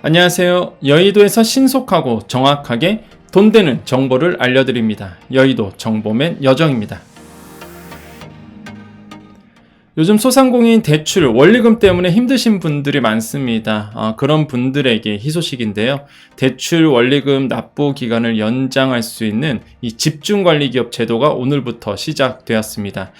안녕하세요. 여의도에서 신속하고 정확하게 돈 되는 정보를 알려드립니다. 여의도 정보맨 여정입니다. 요즘 소상공인 대출, 원리금 때문에 힘드신 분들이 많습니다. 그런 분들에게 희소식인데요. 대출 원리금 납부 기간을 연장할 수 있는 이 집중관리기업 제도가 오늘부터 시작되었습니다.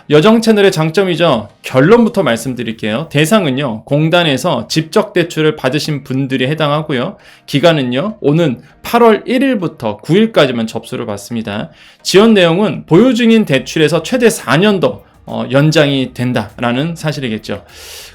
여정 채널의 장점이죠. 결론부터 말씀드릴게요. 대상은요, 공단에서 직접 대출을 받으신 분들이 해당하고요. 기간은요, 오는 8월 1일부터 9일까지만 접수를 받습니다. 지원 내용은 보유 중인 대출에서 최대 4년도 연장이 된다라는 사실이겠죠.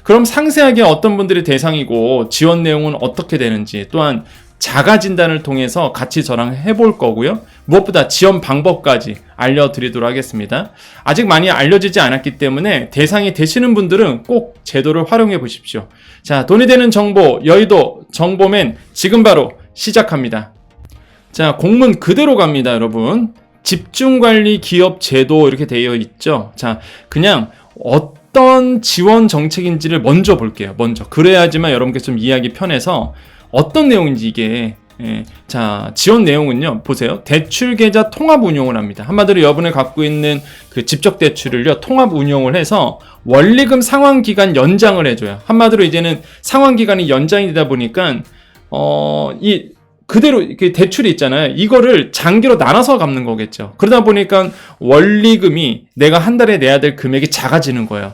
그럼 상세하게 어떤 분들이 대상이고 지원 내용은 어떻게 되는지, 또한 자가 진단을 통해서 같이 저랑 해볼 거고요. 무엇보다 지원 방법까지 알려드리도록 하겠습니다. 아직 많이 알려지지 않았기 때문에 대상이 되시는 분들은 꼭 제도를 활용해 보십시오. 자, 돈이 되는 정보, 여의도 정보맨 지금 바로 시작합니다. 자, 공문 그대로 갑니다, 여러분. 집중관리 기업 제도 이렇게 되어 있죠. 자, 그냥 어떤 지원 정책인지를 먼저 볼게요. 그래야지만 여러분께 좀 이해하기 편해서 어떤 내용인지 이게. 자, 지원 내용은요, 보세요. 대출 계좌 통합 운용을 합니다. 한마디로 여러분이 갖고 있는 그 직접 대출을요, 통합 운용을 해서 원리금 상환 기간 연장을 해줘요. 한마디로 이제는 상환 기간이 연장이 되다 보니까 그대로 이렇게 대출이 있잖아요. 이거를 장기로 나눠서 갚는 거겠죠. 그러다 보니까 원리금이 내가 한 달에 내야 될 금액이 작아지는 거예요.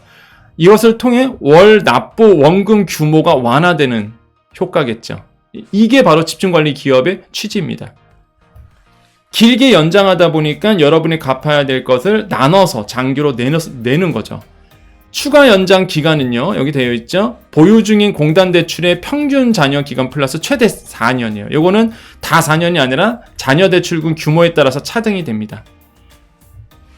이것을 통해 월 납부 원금 규모가 완화되는 효과겠죠. 이게 바로 집중관리 기업의 취지입니다. 길게 연장하다 보니까 여러분이 갚아야 될 것을 나눠서 장기로 내는 거죠. 추가 연장 기간은요, 여기 되어 있죠. 보유 중인 공단 대출의 평균 잔여 기간 플러스 최대 4년이에요. 요거는 다 4년이 아니라 잔여 대출금 규모에 따라서 차등이 됩니다.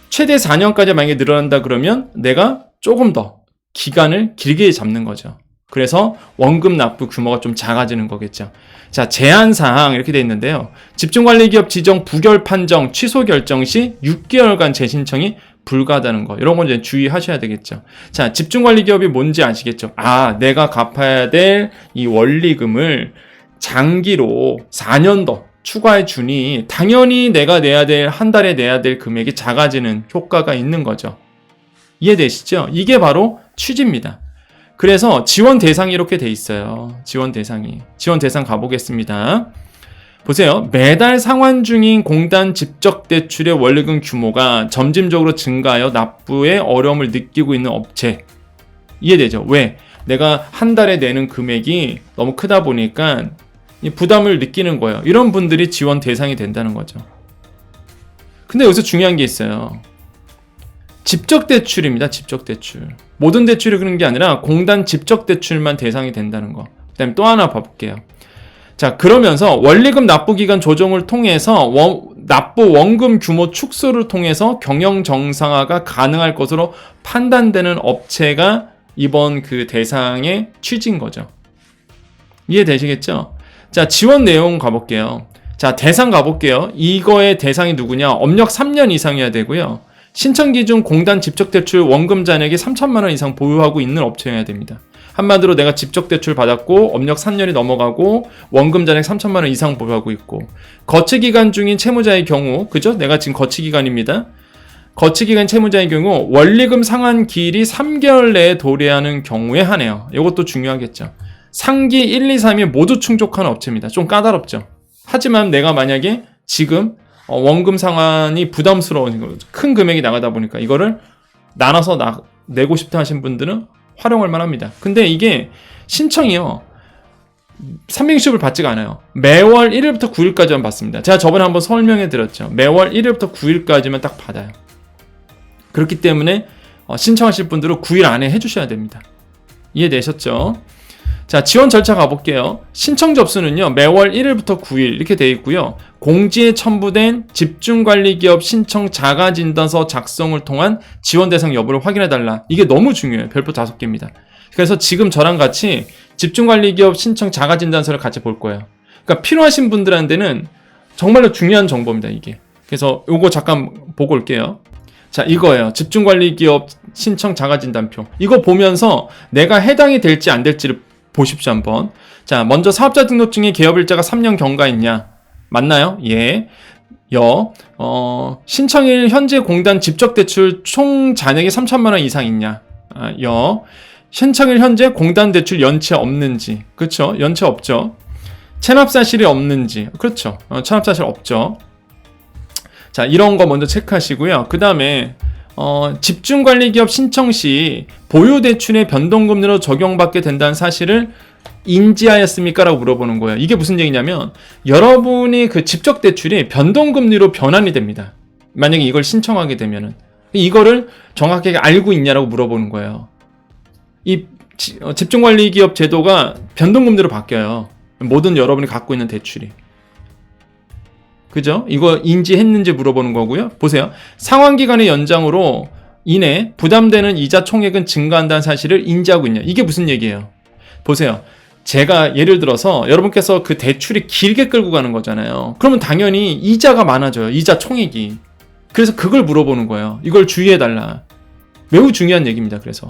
최대 4년까지 만약에 늘어난다 그러면 내가 조금 더 기간을 길게 잡는 거죠. 그래서 원금 납부 규모가 좀 작아지는 거겠죠. 자, 제한사항 이렇게 되어 있는데요. 집중관리기업 지정 부결 판정 취소 결정 시 6개월간 재신청이 불가하다는 거. 이런 건 이제 주의하셔야 되겠죠. 자, 집중관리기업이 뭔지 아시겠죠? 내가 갚아야 될 이 원리금을 장기로 4년 더 추가해 주니 당연히 내가 한 달에 내야 될 금액이 작아지는 효과가 있는 거죠. 이해되시죠? 이게 바로 취지입니다. 그래서 지원 대상이 이렇게 돼 있어요. 지원 대상 가보겠습니다. 보세요. 매달 상환 중인 공단 직접 대출의 원리금 규모가 점진적으로 증가하여 납부에 어려움을 느끼고 있는 업체. 이해되죠? 왜? 내가 한 달에 내는 금액이 너무 크다 보니까 부담을 느끼는 거예요. 이런 분들이 지원 대상이 된다는 거죠. 근데 여기서 중요한 게 있어요. 직접 대출입니다. 직접 대출. 모든 대출이 그런 게 아니라 공단 직접 대출만 대상이 된다는 거. 그 다음에 또 하나 봐볼게요. 자, 그러면서 원리금 납부 기간 조정을 통해서 납부 원금 규모 축소를 통해서 경영 정상화가 가능할 것으로 판단되는 업체가 이번 그 대상의 취지인 거죠. 이해되시겠죠? 자, 지원 내용 가볼게요. 자, 대상 가볼게요. 이거의 대상이 누구냐? 업력 3년 이상이어야 되고요. 신청 기준 공단 직접 대출 원금 잔액이 3천만 원 이상 보유하고 있는 업체여야 됩니다. 한마디로 내가 직접 대출 받았고 업력 3년이 넘어가고 원금 잔액 3천만 원 이상 보유하고 있고 거치 기간 중인 채무자의 경우, 그죠? 내가 지금 거치 기간입니다. 거치 기간 채무자의 경우 원리금 상환 기일이 3개월 내에 도래하는 경우에 한해요. 이것도 중요하겠죠. 상기 1, 2, 3이 모두 충족하는 업체입니다. 좀 까다롭죠. 하지만 내가 만약에 지금 원금 상환이 부담스러운 큰 금액이 나가다 보니까 이거를 나눠서 내고 싶다 하신 분들은 활용할 만합니다. 근데 이게 신청이요, 360을 받지가 않아요. 매월 1일부터 9일까지만 받습니다. 제가 저번에 한번 설명해 드렸죠. 매월 1일부터 9일까지만 딱 받아요. 그렇기 때문에 신청하실 분들은 9일 안에 해주셔야 됩니다. 이해되셨죠? 자, 지원 절차 가볼게요. 신청 접수는요, 매월 1일부터 9일 이렇게 되어 있고요. 공지에 첨부된 집중관리기업 신청 자가진단서 작성을 통한 지원 대상 여부를 확인해달라. 이게 너무 중요해요. 별표 5개입니다. 그래서 지금 저랑 같이 집중관리기업 신청 자가진단서를 같이 볼 거예요. 그러니까 필요하신 분들한테는 정말로 중요한 정보입니다, 이게. 그래서 요거 잠깐 보고 올게요. 자, 이거예요. 집중관리기업 신청 자가진단표. 이거 보면서 내가 해당이 될지 안 될지를 보십시오, 한번. 자, 먼저 사업자 등록증에 개업일자가 3년 경과있냐? 맞나요? 예. 신청일 현재 공단 직접대출 총 잔액이 3천만 원 이상 있냐? 신청일 현재 공단 대출 연체 없는지. 그렇죠? 연체 없죠. 체납 사실이 없는지. 그렇죠. 체납 사실 없죠. 자, 이런 거 먼저 체크하시고요. 그 다음에 집중관리기업 신청 시 보유대출의 변동금리로 적용받게 된다는 사실을 인지하였습니까? 라고 물어보는 거예요. 이게 무슨 얘기냐면 여러분이 그 직접대출이 변동금리로 변환이 됩니다. 만약에 이걸 신청하게 되면은 이거를 정확하게 알고 있냐라고 물어보는 거예요. 이 집중관리기업 제도가 변동금리로 바뀌어요. 모든 여러분이 갖고 있는 대출이. 그죠? 이거 인지했는지 물어보는 거고요. 보세요. 상환기간의 연장으로 인해 부담되는 이자 총액은 증가한다는 사실을 인지하고 있냐. 이게 무슨 얘기예요? 보세요. 제가 예를 들어서 여러분께서 그 대출이 길게 끌고 가는 거잖아요. 그러면 당연히 이자가 많아져요. 이자 총액이. 그래서 그걸 물어보는 거예요. 이걸 주의해달라. 매우 중요한 얘기입니다. 그래서.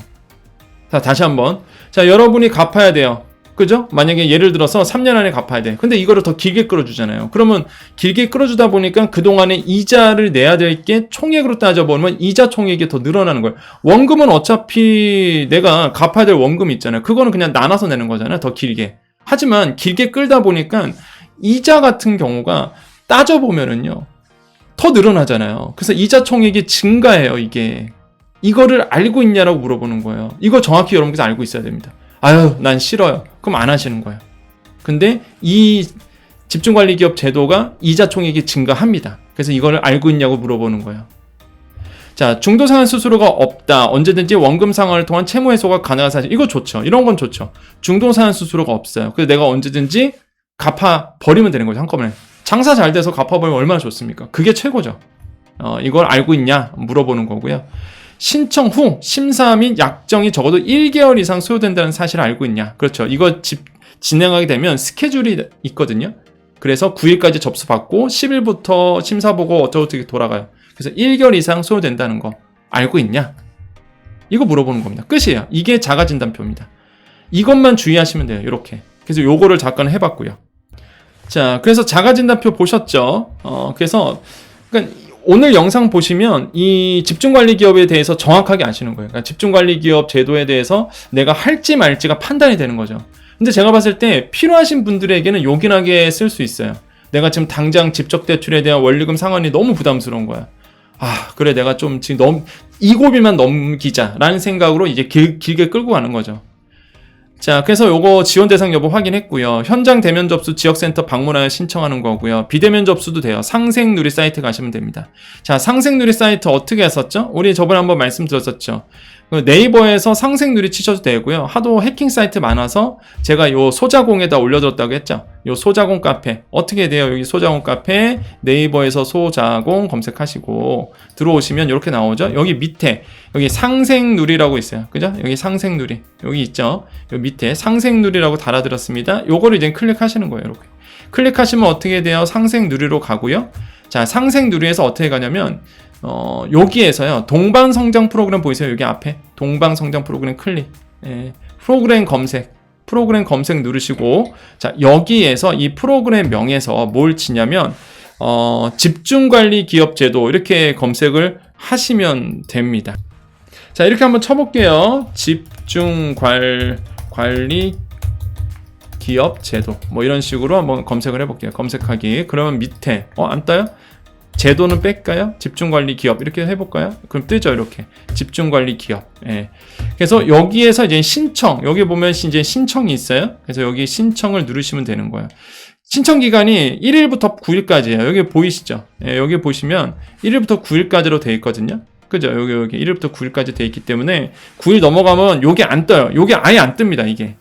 자, 다시 한번. 자, 여러분이 갚아야 돼요. 그죠? 만약에 예를 들어서 3년 안에 갚아야 돼. 근데 이거를 더 길게 끌어주잖아요. 그러면 길게 끌어주다 보니까 그동안에 이자를 내야 될 게 총액으로 따져보면 이자 총액이 더 늘어나는 거예요. 원금은 어차피 내가 갚아야 될 원금이 있잖아요. 그거는 그냥 나눠서 내는 거잖아요. 더 길게. 하지만 길게 끌다 보니까 이자 같은 경우가 따져보면은요. 더 늘어나잖아요. 그래서 이자 총액이 증가해요. 이게. 이거를 알고 있냐라고 물어보는 거예요. 이거 정확히 여러분께서 알고 있어야 됩니다. 아유, 난 싫어요. 그럼 안 하시는 거예요. 근데 이 집중관리기업 제도가 이자 총액이 증가합니다. 그래서 이거를 알고 있냐고 물어보는 거예요. 자, 중도상환 수수료가 없다. 언제든지 원금 상환을 통한 채무 해소가 가능한 사실. 이거 좋죠. 이런 건 좋죠. 중도상환 수수료가 없어요. 그래서 내가 언제든지 갚아버리면 되는 거죠. 한꺼번에. 장사 잘 돼서 갚아버리면 얼마나 좋습니까? 그게 최고죠. 이걸 알고 있냐 물어보는 거고요. 신청 후 심사 및 약정이 적어도 1개월 이상 소요된다는 사실을 알고 있냐. 그렇죠. 이거 진행하게 되면 스케줄이 있거든요. 그래서 9일까지 접수받고 10일부터 심사 보고 어떻게 돌아가요. 그래서 1개월 이상 소요된다는 거 알고 있냐. 이거 물어보는 겁니다. 끝이에요. 이게 자가진단표입니다. 이것만 주의하시면 돼요. 이렇게. 그래서 요거를 잠깐 해봤고요. 자, 그래서 자가진단표 보셨죠? 그래서 그러니까 오늘 영상 보시면 이 집중관리기업에 대해서 정확하게 아시는 거예요. 그러니까 집중관리기업 제도에 대해서 내가 할지 말지가 판단이 되는 거죠. 근데 제가 봤을 때 필요하신 분들에게는 요긴하게 쓸 수 있어요. 내가 지금 당장 직접대출에 대한 원리금 상환이 너무 부담스러운 거야. 아, 그래, 내가 좀 지금 이 고비만 넘기자라는 생각으로 이제 길게 끌고 가는 거죠. 자, 그래서 요거 지원 대상 여부 확인했고요. 현장 대면 접수 지역센터 방문하여 신청하는 거고요. 비대면 접수도 돼요. 상생누리 사이트 가시면 됩니다. 자, 상생누리 사이트 어떻게 했었죠? 우리 저번에 한번 말씀드렸었죠. 네이버에서 상생누리 치셔도 되고요. 하도 해킹 사이트 많아서 제가 요 소자공에다 올려뒀다고 했죠. 요 소자공 카페 어떻게 돼요? 여기 소자공 카페 네이버에서 소자공 검색하시고 들어오시면 이렇게 나오죠. 여기 밑에 여기 상생누리라고 있어요. 그죠? 여기 상생누리 여기 있죠. 여기 밑에 상생누리라고 달아드렸습니다. 요거를 이제 클릭하시는 거예요. 이렇게 클릭하시면 어떻게 돼요? 상생누리로 가고요. 자, 상생누리에서 어떻게 가냐면 여기에서요. 동방성장 프로그램 보이세요? 여기 앞에 동방성장 프로그램 클릭. 프로그램 검색 누르시고, 자, 여기에서 이 프로그램 명에서 뭘 치냐면 집중관리 기업 제도 이렇게 검색을 하시면 됩니다. 자, 이렇게 한번 쳐볼게요. 집중관리 기업 제도 뭐 이런 식으로 한번 검색을 해볼게요. 검색하기. 그러면 밑에 안 떠요? 제도는 뺄까요? 집중관리 기업 이렇게 해볼까요? 그럼 뜨죠. 이렇게 집중관리 기업. 예. 그래서 여기에서 이제 신청, 여기 보면 이제 신청이 있어요. 그래서 여기 신청을 누르시면 되는 거예요. 신청 기간이 1일부터 9일까지예요. 여기 보이시죠? 예, 여기 보시면 1일부터 9일까지로 돼 있거든요. 그죠? 여기 1일부터 9일까지 돼 있기 때문에 9일 넘어가면 요게 안 떠요. 요게 아예 안 뜹니다. 이게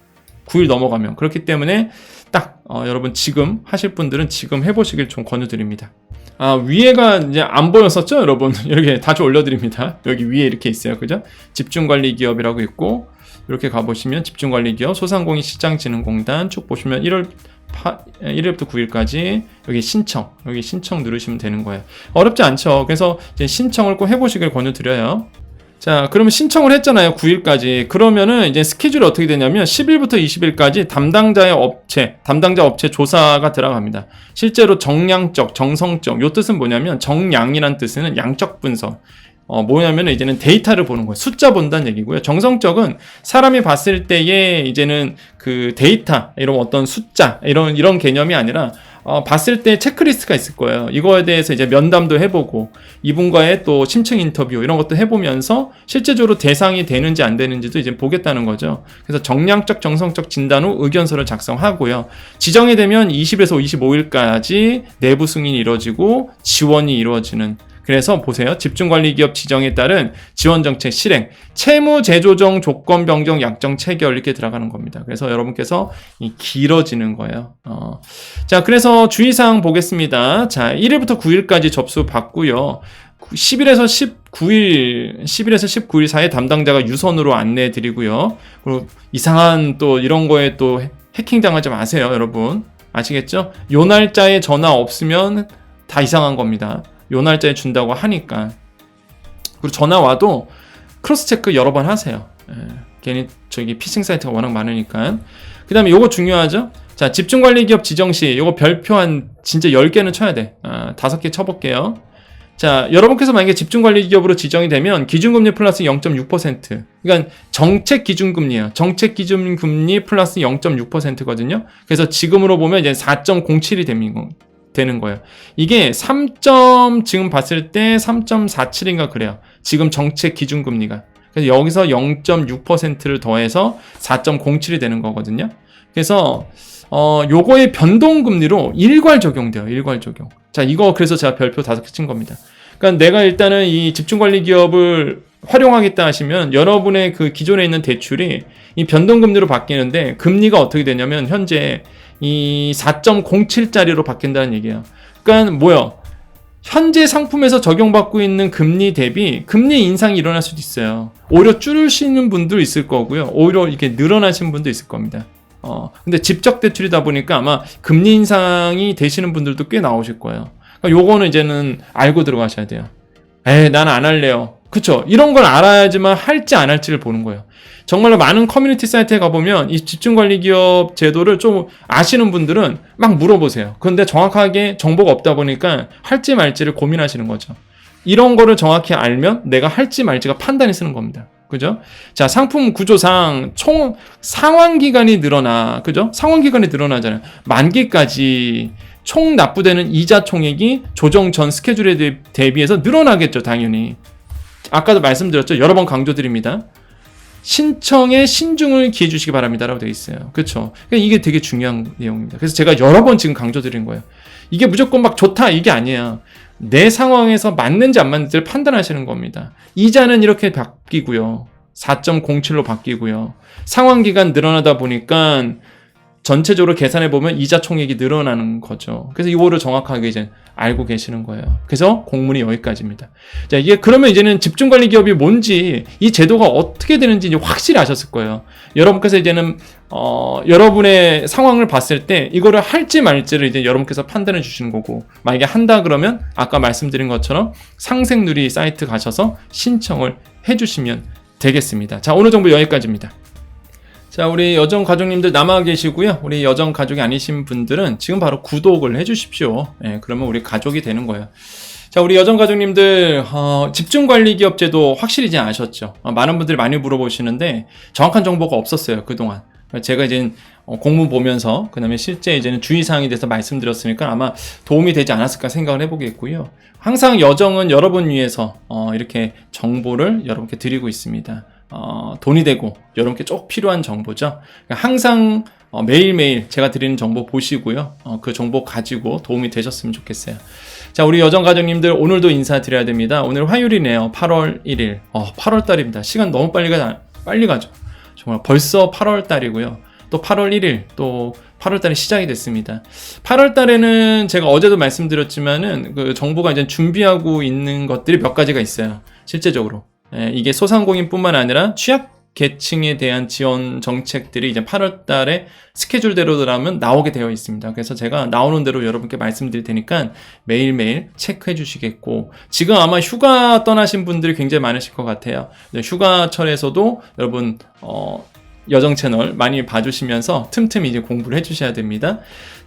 9일 넘어가면. 그렇기 때문에 딱 여러분 지금 하실 분들은 지금 해보시길 좀 권유드립니다. 아, 위에가 이제 안 보였었죠, 여러분? 이렇게 다시 올려드립니다. 여기 위에 이렇게 있어요, 그죠? 집중관리기업이라고 있고, 이렇게 가보시면 집중관리기업, 소상공인시장진흥공단 쭉 보시면 1일부터 9일까지 여기 신청 누르시면 되는 거예요. 어렵지 않죠? 그래서 이제 신청을 꼭 해보시길 권유드려요. 자, 그러면 신청을 했잖아요. 9일까지. 그러면은 이제 스케줄이 어떻게 되냐면 10일부터 20일까지 담당자 업체 조사가 들어갑니다. 실제로 정량적, 정성적, 요 뜻은 뭐냐면 정량이란 뜻은 양적 분석. 뭐냐면 이제는 데이터를 보는 거예요. 숫자 본다는 얘기고요. 정성적은 사람이 봤을 때에 이제는 그 데이터, 이런 어떤 숫자, 이런 개념이 아니라 봤을 때 체크리스트가 있을 거예요. 이거에 대해서 이제 면담도 해보고 이분과의 또 심층 인터뷰 이런 것도 해보면서 실제적으로 대상이 되는지 안 되는지도 이제 보겠다는 거죠. 그래서 정량적, 정성적 진단 후 의견서를 작성하고요. 지정이 되면 20에서 25일까지 내부 승인이 이루어지고 지원이 이루어지는. 그래서 보세요. 집중관리기업 지정에 따른 지원정책 실행, 채무 재조정 조건 변경 약정 체결 이렇게 들어가는 겁니다. 그래서 여러분께서 길어지는 거예요. 자, 그래서 주의사항 보겠습니다. 자, 1일부터 9일까지 접수 받고요. 10일에서 19일 사이에 담당자가 유선으로 안내해 드리고요. 그리고 이상한 또 이런 거에 또 해킹 당하지 마세요, 여러분. 아시겠죠? 요 날짜에 전화 없으면 다 이상한 겁니다. 요 날짜에 준다고 하니까. 그리고 전화 와도 크로스 체크 여러 번 하세요. 괜히 저기 피싱 사이트가 워낙 많으니까. 그 다음에 요거 중요하죠? 자, 집중관리기업 지정시 요거 별표 한 진짜 10개는 쳐야 돼. 5개 쳐볼게요. 자, 여러분께서 만약에 집중관리기업으로 지정이 되면 기준금리 플러스 0.6%. 그러니까 정책기준금리예요. 정책기준금리 플러스 0.6%거든요. 그래서 지금으로 보면 이제 4.07이 되는 거예요. 이게 지금 봤을 때 3.47인가 그래요. 지금 정책 기준금리가. 그래서 여기서 0.6%를 더해서 4.07이 되는 거거든요. 그래서 요거의 변동금리로 일괄 적용돼요. 일괄 적용. 자, 이거 그래서 제가 별표 5개 친 겁니다. 그러니까 내가 일단은 이 집중관리 기업을 활용하겠다 하시면 여러분의 그 기존에 있는 대출이 이 변동금리로 바뀌는데 금리가 어떻게 되냐면 현재 이 4.07짜리로 바뀐다는 얘기예요. 그러니까 뭐요? 현재 상품에서 적용받고 있는 금리 대비 금리 인상이 일어날 수도 있어요. 오히려 줄이시는 분도 있을 거고요. 오히려 이렇게 늘어나신 분도 있을 겁니다. 근데 직접 대출이다 보니까 아마 금리 인상이 되시는 분들도 꽤 나오실 거예요. 그러니까 요거는 이제는 알고 들어가셔야 돼요. 나는 안 할래요. 그쵸? 이런 걸 알아야지만 할지 안 할지를 보는 거예요. 정말로 많은 커뮤니티 사이트에 가보면 이 집중관리기업 제도를 좀 아시는 분들은 막 물어보세요. 그런데 정확하게 정보가 없다 보니까 할지 말지를 고민하시는 거죠. 이런 거를 정확히 알면 내가 할지 말지가 판단이 쓰는 겁니다. 그죠? 자, 상품 구조상 총 상환기간이 늘어나. 그죠? 상환기간이 늘어나잖아요. 만기까지 총 납부되는 이자 총액이 조정 전 스케줄에 대비해서 늘어나겠죠, 당연히. 아까도 말씀드렸죠. 여러 번 강조드립니다. 신청에 신중을 기해 주시기 바랍니다. 라고 되어 있어요. 그렇죠? 이게 되게 중요한 내용입니다. 그래서 제가 여러 번 지금 강조드린 거예요. 이게 무조건 막 좋다 이게 아니에요. 내 상황에서 맞는지 안 맞는지를 판단하시는 겁니다. 이자는 이렇게 바뀌고요. 4.07로 바뀌고요. 상환기간 늘어나다 보니까 전체적으로 계산해 보면 이자 총액이 늘어나는 거죠. 그래서 이거를 정확하게 이제 알고 계시는 거예요. 그래서 공문이 여기까지입니다. 자, 이게 그러면 이제는 집중관리 기업이 뭔지 이 제도가 어떻게 되는지 이제 확실히 아셨을 거예요. 여러분께서 이제는 여러분의 상황을 봤을 때 이거를 할지 말지를 이제 여러분께서 판단해 주시는 거고, 만약에 한다 그러면 아까 말씀드린 것처럼 상생누리 사이트 가셔서 신청을 해 주시면 되겠습니다. 자, 오늘 정보 여기까지입니다. 자, 우리 여정 가족님들 남아 계시고요. 우리 여정 가족이 아니신 분들은 지금 바로 구독을 해주십시오. 그러면 우리 가족이 되는 거예요. 자, 우리 여정 가족님들 집중관리기업 제도 확실히 이제 아셨죠? 많은 분들이 많이 물어보시는데 정확한 정보가 없었어요, 그동안. 제가 이제 공문 보면서 그 다음에 실제 이제는 주의사항에 대해서 말씀드렸으니까 아마 도움이 되지 않았을까 생각을 해보겠고요. 항상 여정은 여러분 위해서 이렇게 정보를 여러분께 드리고 있습니다. 돈이 되고 여러분께 꼭 필요한 정보죠. 항상 매일매일 제가 드리는 정보 보시고요. 그 정보 가지고 도움이 되셨으면 좋겠어요. 자, 우리 여정 가족님들 오늘도 인사드려야 됩니다. 오늘 화요일이네요. 8월 1일. 8월 달입니다. 시간 너무 빨리 가죠. 정말 벌써 8월 달이고요. 또 8월 1일 또 8월 달이 시작이 됐습니다. 8월 달에는 제가 어제도 말씀드렸지만은 그 정부가 이제 준비하고 있는 것들이 몇 가지가 있어요. 실제적으로. 이게 소상공인뿐만 아니라 계층에 대한 지원 정책들이 이제 8월 달에 스케줄대로라면 나오게 되어 있습니다. 그래서 제가 나오는 대로 여러분께 말씀드릴 테니까 매일매일 체크해 주시겠고, 지금 아마 휴가 떠나신 분들이 굉장히 많으실 것 같아요. 휴가철에서도 여러분 여정 채널 많이 봐주시면서 틈틈이 이제 공부를 해주셔야 됩니다.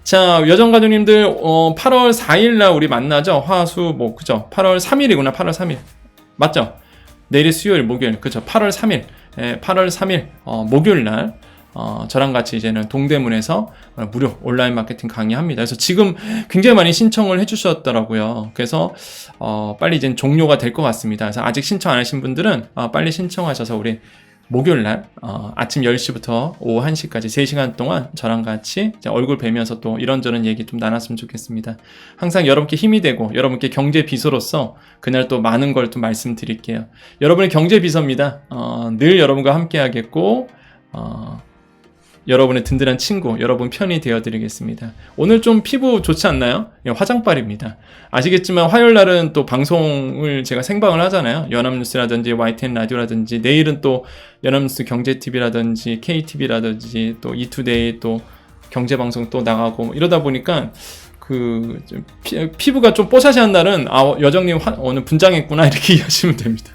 자, 여정 가족님들 8월 4일 날 우리 만나죠. 화수 그죠? 8월 3일이구나. 8월 3일 맞죠? 내일이 수요일, 목요일, 그죠? 8월 3일, 8월 3일 목요일 날 저랑 같이 이제는 동대문에서 무료 온라인 마케팅 강의합니다. 그래서 지금 굉장히 많이 신청을 해주셨더라고요. 그래서 빨리 이제 종료가 될 것 같습니다. 그래서 아직 신청 안 하신 분들은 빨리 신청하셔서 우리 목요일 날 아침 10시부터 오후 1시까지 3시간 동안 저랑 같이 얼굴 뵈면서 또 이런저런 얘기 좀 나눴으면 좋겠습니다. 항상 여러분께 힘이 되고 여러분께 경제 비서로서 그날 또 많은 걸 또 말씀드릴게요. 여러분의 경제 비서입니다. 늘 여러분과 함께 하겠고 여러분의 든든한 친구, 여러분 편이 되어드리겠습니다. 오늘 좀 피부 좋지 않나요? 화장빨입니다. 아시겠지만 화요일 날은 또 방송을 제가 생방을 하잖아요. 연합뉴스라든지 YTN 라디오라든지, 내일은 또 연합뉴스 경제TV라든지 KTV라든지 또 이투데이 또 경제방송 또 나가고 이러다 보니까 피부가 좀 뽀샤시한 날은 여정님 오늘 분장했구나 이렇게 이해하시면 됩니다.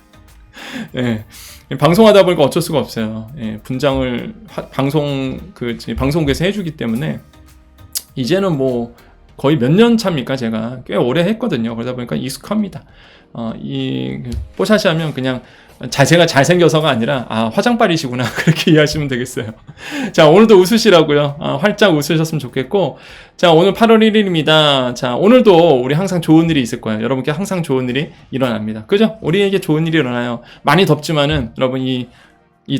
네. 방송하다 보니까 어쩔 수가 없어요. 예, 분장을 방송국에서 해주기 때문에 이제는 거의 몇 년 차입니까? 제가 꽤 오래 했거든요. 그러다 보니까 익숙합니다. 이 뽀샤시하면 그냥 제가 잘생겨서가 아니라 화장빨이시구나 그렇게 이해하시면 되겠어요. 자, 오늘도 웃으시라고요. 활짝 웃으셨으면 좋겠고, 자, 오늘 8월 1일입니다. 자, 오늘도 우리 항상 좋은 일이 있을 거예요. 여러분께 항상 좋은 일이 일어납니다. 그죠? 우리에게 좋은 일이 일어나요. 많이 덥지만은 여러분 이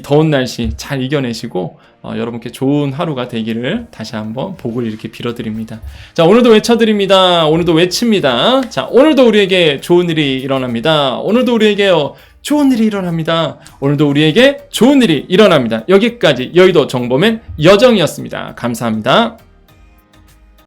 더운 날씨 잘 이겨내시고 여러분께 좋은 하루가 되기를 다시 한번 복을 이렇게 빌어드립니다. 자, 오늘도 외쳐드립니다. 오늘도 외칩니다. 자, 오늘도 우리에게 좋은 일이 일어납니다. 오늘도 우리에게요 좋은 일이 일어납니다. 오늘도 우리에게 좋은 일이 일어납니다. 여기까지 여의도 정보맨 여정이었습니다. 감사합니다.